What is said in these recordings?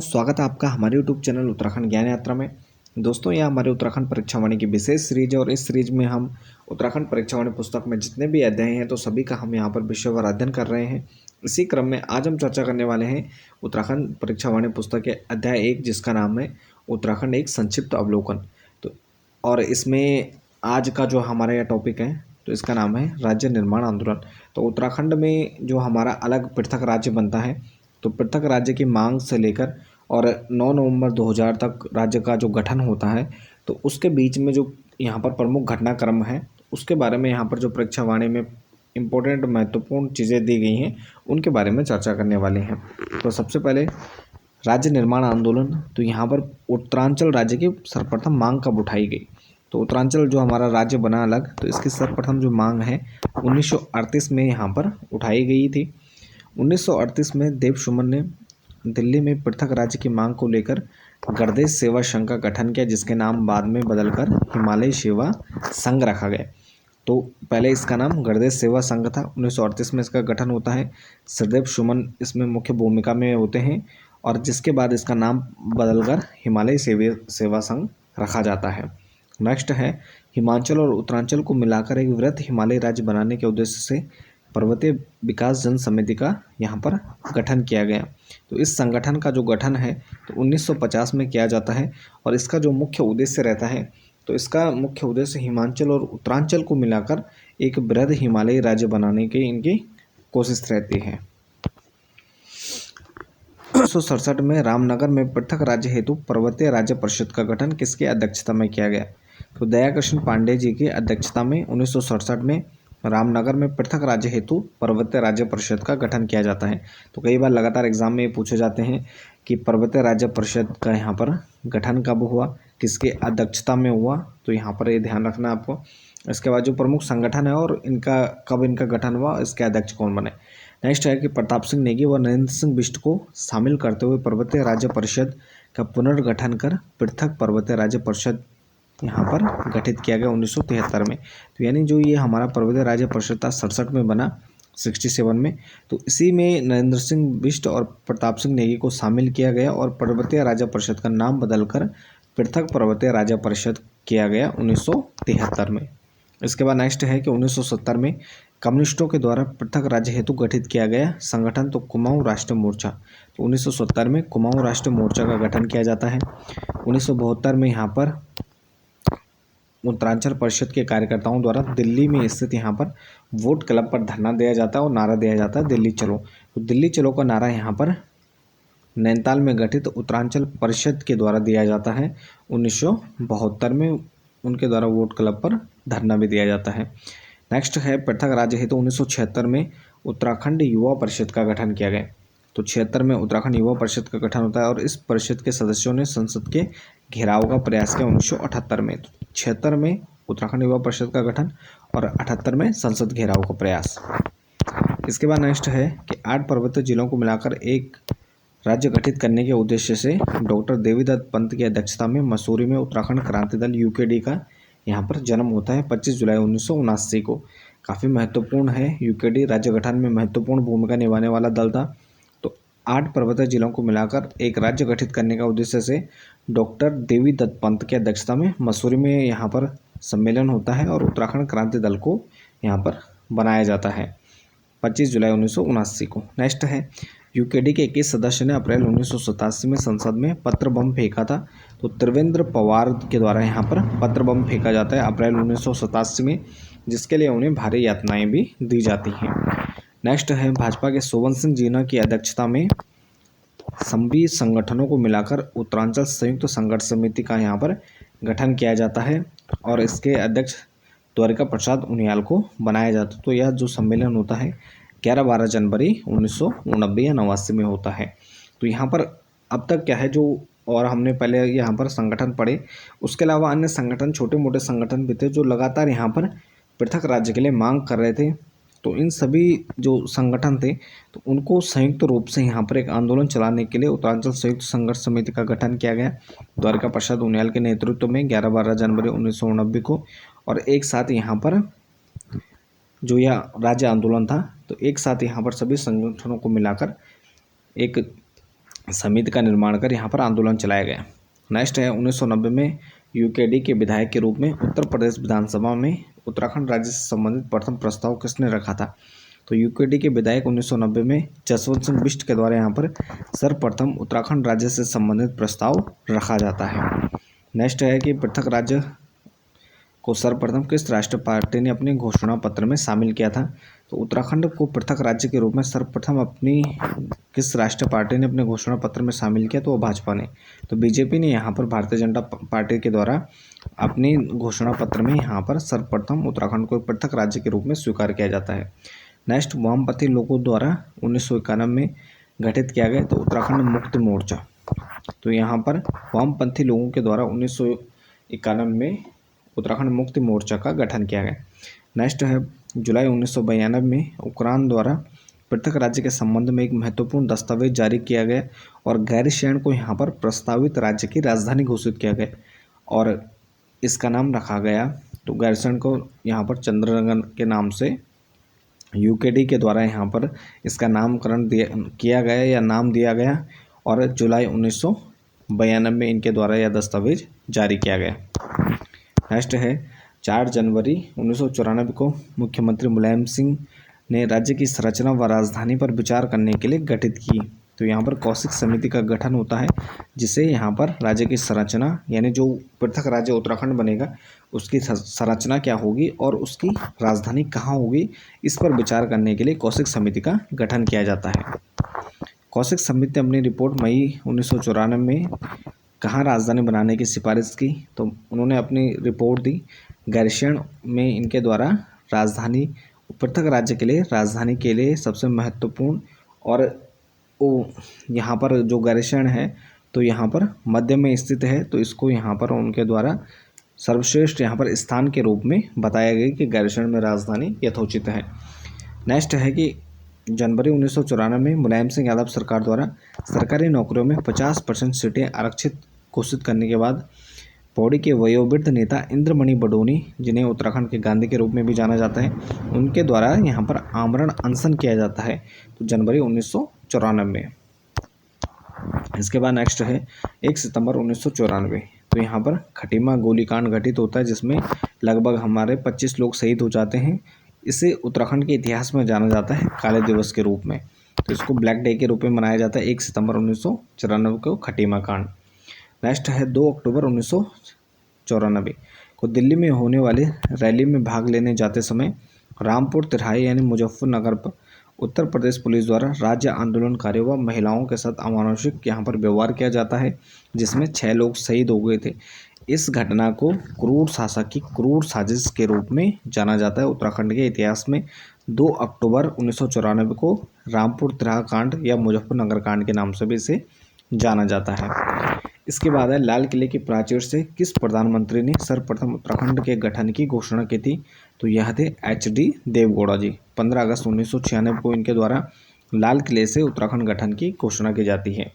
स्वागत है आपका हमारे यूट्यूब चैनल उत्तराखंड ज्ञान यात्रा में। दोस्तों, यह हमारे उत्तराखंड परीक्षा वाणी की विशेष सीरीज है और इस सीरीज में हम उत्तराखंड परीक्षा वाणी पुस्तक में जितने भी अध्याय हैं तो सभी का हम यहाँ पर विषयवार अध्ययन कर रहे हैं। इसी क्रम में आज हम चर्चा करने वाले हैं उत्तराखंड परीक्षा वाणी पुस्तक के अध्याय 1, जिसका नाम है उत्तराखंड एक संक्षिप्त अवलोकन। तो और इसमें आज का जो हमारा यह टॉपिक है तो इसका नाम है राज्य निर्माण आंदोलन। तो उत्तराखंड में जो हमारा अलग पृथक राज्य बनता है तो पृथक राज्य की मांग से लेकर और 9 नवंबर 2000 तक राज्य का जो गठन होता है तो उसके बीच में जो यहाँ पर प्रमुख घटनाक्रम है उसके बारे में यहाँ पर जो परीक्षा वाणी में इम्पोर्टेंट महत्वपूर्ण चीज़ें दी गई हैं उनके बारे में चर्चा करने वाले हैं। तो सबसे पहले राज्य निर्माण आंदोलन। तो यहाँ पर उत्तरांचल राज्य की सर्वप्रथम मांग कब उठाई गई? तो उत्तरांचल जो हमारा राज्य बना अलग तो इसकी सर्वप्रथम जो मांग है 1938 में यहाँ पर उठाई गई थी। 1938 में देव सुमन ने दिल्ली में पृथक राज्य की मांग को लेकर गणदेश सेवा संघ का गठन किया, जिसके नाम बाद में बदलकर हिमालय सेवा संघ रखा गया। तो पहले इसका नाम गणदेश सेवा संघ था। 1938 में इसका गठन होता है। सदैव सुमन इसमें मुख्य भूमिका में होते हैं और जिसके बाद इसका नाम बदलकर हिमालय सेवा संघ रखा जाता है। नेक्स्ट है हिमाचल और उत्तरांचल को मिलाकर एक वृहत हिमालय राज्य बनाने के उद्देश्य से पर्वतीय विकास जन समिति का यहाँ पर गठन किया गया। तो इस संगठन का जो गठन है तो 1950 में किया जाता है और इसका जो मुख्य उद्देश्य रहता है तो इसका मुख्य उद्देश्य हिमाचल और उत्तरांचल को मिलाकर एक वृहद हिमालयी राज्य बनाने की इनकी कोशिश रहती है। 1967 में रामनगर में पृथक राज्य हेतु पर्वतीय राज्य परिषद का गठन किसकी अध्यक्षता में किया गया? तो दयाकृष्ण पांडे जी की अध्यक्षता में 1967 में रामनगर में पृथक राज्य हेतु पर्वतीय राज्य परिषद का गठन किया जाता है। तो कई बार लगातार एग्जाम में पूछे जाते हैं कि पर्वतीय राज्य परिषद का यहाँ पर गठन कब हुआ, किसके अध्यक्षता में हुआ, तो यहाँ पर ये ध्यान रखना आपको। इसके बाद जो प्रमुख संगठन है और इनका कब इनका गठन हुआ, इसके अध्यक्ष कौन बने। नेक्स्ट है कि प्रताप सिंह नेगी व नरेंद्र सिंह बिष्ट को शामिल करते हुए पर्वतीय राज्य परिषद का पुनर्गठन कर पृथक पर्वतीय राज्य परिषद यहाँ पर गठित किया गया 1973 में। तो यानी जो ये हमारा पर्वतीय राज्य परिषद था 67 में बना, 67 में। तो इसी में नरेंद्र सिंह बिष्ट और प्रताप सिंह नेगी को शामिल किया गया और पर्वतीय राज्य परिषद का नाम बदलकर पृथक पर्वतीय राज्य परिषद किया गया 1973 में। इसके बाद नेक्स्ट है कि 1970 में कम्युनिस्टों के द्वारा पृथक राज्य हेतु गठित किया गया संगठन तो कुमाऊं राष्ट्रीय मोर्चा। तो 1970 में कुमाऊं राष्ट्रीय मोर्चा का गठन किया जाता है। 1972 में यहाँ पर उत्तरांचल परिषद के कार्यकर्ताओं द्वारा दिल्ली में स्थित यहाँ पर वोट क्लब पर धरना दिया जाता है और नारा दिया जाता है दिल्ली चलो। तो दिल्ली चलो का नारा यहाँ पर नैनीताल में गठित उत्तरांचल परिषद के द्वारा दिया जाता है। 1972 में उनके द्वारा वोट क्लब पर धरना भी दिया जाता है। नेक्स्ट है पृथक राज्य हेतु 1976 में उत्तराखंड युवा परिषद का गठन किया गया। तो 76 में उत्तराखंड युवा परिषद का गठन होता है और इस परिषद के सदस्यों ने संसद के घेराव का प्रयास किया 1978 में। 76 में उत्तराखंड युवा परिषद का गठन और 78 में संसद घेराव का प्रयास। इसके बाद नेक्स्ट है कि 8 पर्वतीय जिलों को मिलाकर एक राज्य गठित करने के उद्देश्य से डॉक्टर देवीदत्त पंत की अध्यक्षता में मसूरी में उत्तराखंड क्रांति दल यूकेडी का यहाँ पर जन्म होता है 25 जुलाई 1979 को। काफ़ी महत्वपूर्ण है, यूकेडी राज्य गठन में महत्वपूर्ण भूमिका निभाने वाला दल था। तो 8 पर्वतीय जिलों को मिलाकर एक राज्य गठित करने का उद्देश्य से डॉक्टर देवीदत्त पंत की अध्यक्षता में मसूरी में यहाँ पर सम्मेलन होता है और उत्तराखंड क्रांति दल को यहाँ पर बनाया जाता है 25 जुलाई 1979 को। नेक्स्ट है यूकेडी के 21 सदस्य ने अप्रैल 1987 में संसद में पत्र बम फेंका था। तो त्रिवेंद्र पवार के द्वारा यहाँ पर पत्र बम फेंका जाता है अप्रैल 1987 में, जिसके लिए उन्हें भारी यातनाएं भी दी जाती हैं। नेक्स्ट है भाजपा के सोवन सिंह जीना की अध्यक्षता में सभी संगठनों को मिलाकर उत्तरांचल संयुक्त संघर्ष समिति का यहाँ पर गठन किया जाता है और इसके अध्यक्ष द्वारिका प्रसाद उनियाल को बनाया जाता है। तो यह जो सम्मेलन होता है 11-12 जनवरी 1989 या 89 में होता है। तो यहाँ पर अब तक क्या है जो और हमने पहले यहाँ पर संगठन पढ़े, उसके अलावा अन्य संगठन छोटे मोटे संगठन भी थे जो लगातार यहाँ पर पृथक राज्य के लिए मांग कर रहे थे। तो इन सभी जो संगठन थे तो उनको संयुक्त रूप से यहाँ पर एक आंदोलन चलाने के लिए उत्तरांचल संयुक्त संघर्ष समिति का गठन किया गया द्वारिका प्रसाद उनियाल के नेतृत्व में 11-12 जनवरी 1989 को। और एक साथ यहाँ पर जो यह राज्य आंदोलन था तो एक साथ यहाँ पर सभी संगठनों को मिलाकर एक समिति का निर्माण कर यहाँ पर आंदोलन चलाया गया। नेक्स्ट है 1990 में यूकेडी के विधायक के रूप में उत्तर प्रदेश विधानसभा में उत्तराखंड राज्य से संबंधित प्रथम प्रस्ताव किसने रखा था? तो यूकेडी के विधायक 1990 में जसवंत सिंह बिष्ट के द्वारा यहाँ पर सर्वप्रथम उत्तराखंड राज्य से संबंधित प्रस्ताव रखा जाता है। नेक्स्ट है कि पृथक राज्य को सर्वप्रथम किस राष्ट्रीय पार्टी ने अपने घोषणा पत्र में शामिल किया था? तो उत्तराखंड को पृथक राज्य के रूप में सर्वप्रथम अपनी किस राष्ट्रीय पार्टी ने अपने घोषणा पत्र में शामिल किया? तो वो भाजपा ने। तो बीजेपी ने यहाँ पर भारतीय जनता पार्टी के द्वारा अपनी घोषणा पत्र में यहाँ पर सर्वप्रथम उत्तराखंड को पृथक राज्य के रूप में स्वीकार किया जाता है। नेक्स्ट, वामपंथी लोगों द्वारा 1991 में गठित किया गया तो उत्तराखंड मुक्ति मोर्चा। तो यहाँ पर वामपंथी लोगों के द्वारा 1991 में उत्तराखंड मुक्ति मोर्चा का गठन किया गया। नेक्स्ट है जुलाई 1992 में उक्रान द्वारा पृथक राज्य के संबंध में एक महत्वपूर्ण दस्तावेज जारी किया गया और गैरसैंण को यहाँ पर प्रस्तावित राज्य की राजधानी घोषित किया गया और इसका नाम रखा गया। तो गैरसैंण को यहाँ पर चंद्रनगर के नाम से यूकेडी के द्वारा यहाँ पर इसका नामकरण किया गया या नाम दिया गया और जुलाई 1992 में इनके द्वारा यह दस्तावेज जारी किया गया। नेक्स्ट है 4 जनवरी 1994 को मुख्यमंत्री मुलायम सिंह ने राज्य की संरचना व राजधानी पर विचार करने के लिए गठित की। तो यहाँ पर कौशिक समिति का गठन होता है जिसे यहाँ पर राज्य की संरचना यानी जो पृथक राज्य उत्तराखंड बनेगा उसकी संरचना क्या होगी और उसकी राजधानी कहाँ होगी, इस पर विचार करने के लिए कौशिक समिति का गठन किया जाता है। कौशिक समिति ने अपनी रिपोर्ट मई 1994 में कहाँ राजधानी बनाने की सिफारिश की? तो उन्होंने अपनी रिपोर्ट दी गैरसैंण में इनके द्वारा राजधानी पृथक राज्य के लिए राजधानी के लिए सबसे महत्वपूर्ण और यहाँ पर जो गैरसैंण है तो यहाँ पर मध्य में स्थित है तो इसको यहाँ पर उनके द्वारा सर्वश्रेष्ठ यहाँ पर स्थान के रूप में बताया गया कि गैरसैंण में राजधानी यथोचित है। नेक्स्ट है कि जनवरी 1994 में मुलायम सिंह यादव सरकार द्वारा सरकारी नौकरियों में 50% सीटें आरक्षित घोषित करने के बाद पौड़ी के वयोवृद्ध नेता इंद्रमणि बडोनी, जिन्हें उत्तराखंड के गांधी के रूप में भी जाना जाता है, उनके द्वारा यहाँ पर आमरण अनशन किया जाता है तो जनवरी 1994 में। इसके बाद नेक्स्ट है 1 सितंबर 1994। तो यहाँ पर खटीमा गोलीकांड घटित होता है जिसमें लगभग हमारे 25 लोग शहीद हो जाते हैं। इसे उत्तराखंड के इतिहास में जाना जाता है काले दिवस के रूप में। तो इसको ब्लैक डे के रूप में मनाया जाता है 1 सितंबर 1994 को खटीमा कांड। नेक्स्ट है 2 अक्टूबर 1994 को दिल्ली में होने वाली रैली में भाग लेने जाते समय रामपुर तिराहे यानी मुजफ्फरनगर पर उत्तर प्रदेश पुलिस द्वारा राज्य आंदोलनकारियों व महिलाओं के साथ अमानुषिक यहाँ पर व्यवहार किया जाता है जिसमें 6 लोग शहीद हो गए थे। इस घटना को क्रूर शासक की क्रूर साजिश के रूप में जाना जाता है। उत्तराखंड के इतिहास में 2 अक्टूबर 1994 को रामपुर तिराहा कांड या मुजफ्फरनगर कांड के नाम से भी इसे जाना जाता है। इसके बाद है लाल किले की प्राचीर से किस प्रधानमंत्री ने सर्वप्रथम उत्तराखंड के गठन की घोषणा की थी? तो यह थे HD देवगौड़ा जी। 15 अगस्त 1996 को इनके द्वारा लाल किले से उत्तराखंड गठन की घोषणा की जाती है।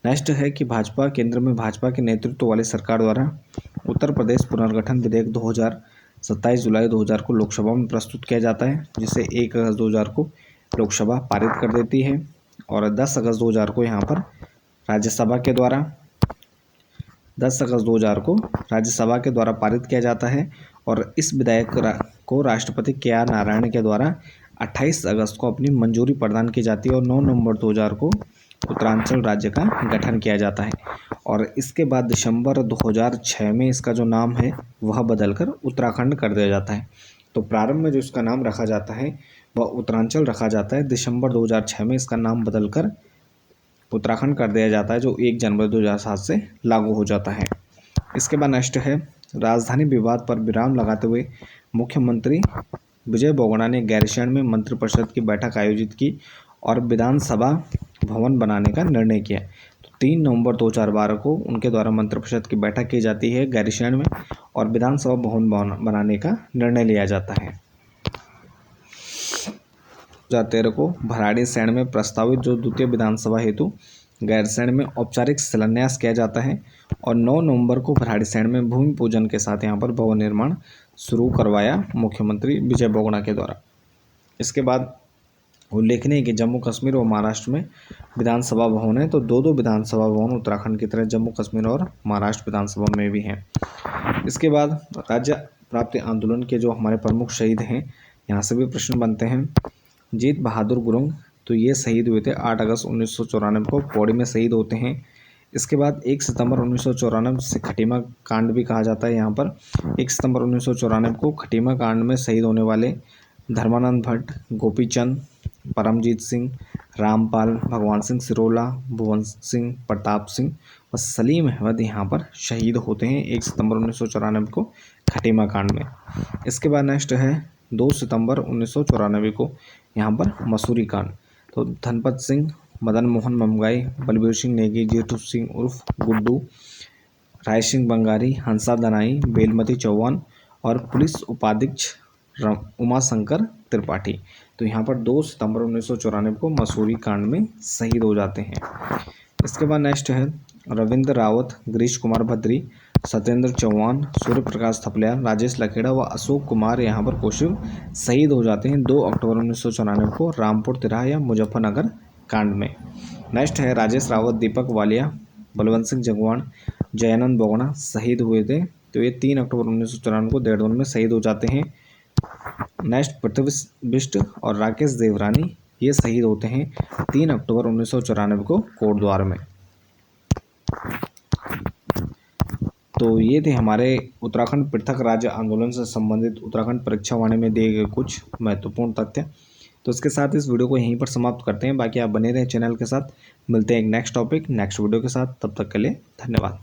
नेक्स्ट है कि भाजपा केंद्र में भाजपा के नेतृत्व वाली सरकार द्वारा उत्तर प्रदेश पुनर्गठन विधेयक 2000 27 जुलाई 2000 को लोकसभा में प्रस्तुत किया जाता है जिसे 1 अगस्त 2000 को लोकसभा पारित कर देती है और 10 अगस्त 2000 को यहाँ पर राज्यसभा के द्वारा 10 अगस्त 2000 को राज्यसभा के द्वारा पारित किया जाता है और इस विधेयक को राष्ट्रपति KR नारायण के द्वारा 28 अगस्त को अपनी मंजूरी प्रदान की जाती है और 9 नवंबर 2000 को उत्तरांचल राज्य का गठन किया जाता है और इसके बाद दिसंबर 2006 में इसका जो नाम है वह बदलकर उत्तराखंड कर दिया जाता है। तो प्रारंभ में जो इसका नाम रखा जाता है वह उत्तरांचल रखा जाता है। दिसंबर 2006 में इसका नाम बदलकर उत्तराखंड कर दिया जाता है जो 1 जनवरी 2007 से लागू हो जाता है। इसके बाद नेक्स्ट है राजधानी विवाद पर विराम लगाते हुए मुख्यमंत्री विजय बोगड़ा ने गैरसैंण में मंत्रिपरिषद की बैठक आयोजित की और विधानसभा भवन बनाने का निर्णय किया। तो 3 नवंबर 2012 को उनके द्वारा मंत्रिपरिषद की बैठक की जाती है गैरसैंण में और विधानसभा भवन बनाने का निर्णय लिया जाता है। 2013 को भराड़ीसैंण में प्रस्तावित जो द्वितीय विधानसभा हेतु गैरसैंण में औपचारिक शिलान्यास किया जाता है और 9 नवंबर को भराड़ीसैंण में भूमि पूजन के साथ यहाँ पर भवन निर्माण शुरू करवाया मुख्यमंत्री विजय बोगड़ा के द्वारा। इसके बाद उल्लेखनीय है कि जम्मू कश्मीर और महाराष्ट्र में विधानसभा भवन है, तो दो विधानसभा भवन उत्तराखंड की तरह जम्मू कश्मीर और महाराष्ट्र विधानसभा में भी हैं। इसके बाद राज्य प्राप्ति आंदोलन के जो हमारे प्रमुख शहीद हैं, यहाँ से भी प्रश्न बनते हैं। जीत बहादुर गुरुंग, तो ये शहीद हुए थे 8 अगस्त 1994 को, पौड़ी में शहीद होते हैं। इसके बाद 1 सितंबर 1994 से खटीमा कांड भी कहा जाता है। यहाँ पर 1 सितंबर 1994 को खटीमा कांड में शहीद होने वाले धर्मानंद भट्ट, गोपीचंद, परमजीत सिंह, रामपाल, भगवान सिंह सिरोला, भुवन सिंह, प्रताप सिंह और सलीम अहमद यहाँ पर शहीद होते हैं 1 सितंबर 1994 को खटीमा कांड में। इसके बाद नेक्स्ट है 2 सितंबर 1994 को यहाँ पर मसूरी कांड, तो धनपत सिंह, मदन मोहन ममगाई, बलबीर सिंह नेगी, जेठू सिंह उर्फ गुड्डू, राय सिंह बंगारी, हंसा दनाई, बेलमती चौहान और पुलिस उपाधीक्षक उमाशंकर त्रिपाठी, तो यहाँ पर 2 सितंबर 1994 को मसूरी कांड में शहीद हो जाते हैं। इसके बाद नेक्स्ट है रविंद्र रावत, गिरीश कुमार भद्री, सत्येंद्र चौहान, सूर्य प्रकाश थपलियाल, राजेश लखेड़ा व अशोक कुमार यहाँ पर कौशिक शहीद हो जाते हैं 2 अक्टूबर 1994 को रामपुर तिराहा या मुजफ्फरनगर कांड में। नेक्स्ट है राजेश रावत, दीपक वालिया, बलवंत सिंह जगवान, जयानंद बोगना शहीद हुए थे, तो ये 3 अक्टूबर 1994 को देहरादून में शहीद हो जाते हैं। नेक्स्ट पृथ्वी बिष्ट और राकेश देवरानी, ये शहीद होते हैं 3 अक्टूबर 1994 को कोटद्वार में। तो ये थे हमारे उत्तराखंड पृथक राज्य आंदोलन से संबंधित उत्तराखंड परीक्षा वाणी में दिए गए कुछ महत्वपूर्ण तथ्य। तो इसके साथ इस वीडियो को यहीं पर समाप्त करते हैं। बाकी आप बने रहें चैनल के साथ, मिलते हैं एक नेक्स्ट टॉपिक नेक्स्ट वीडियो के साथ, तब तक के लिए धन्यवाद।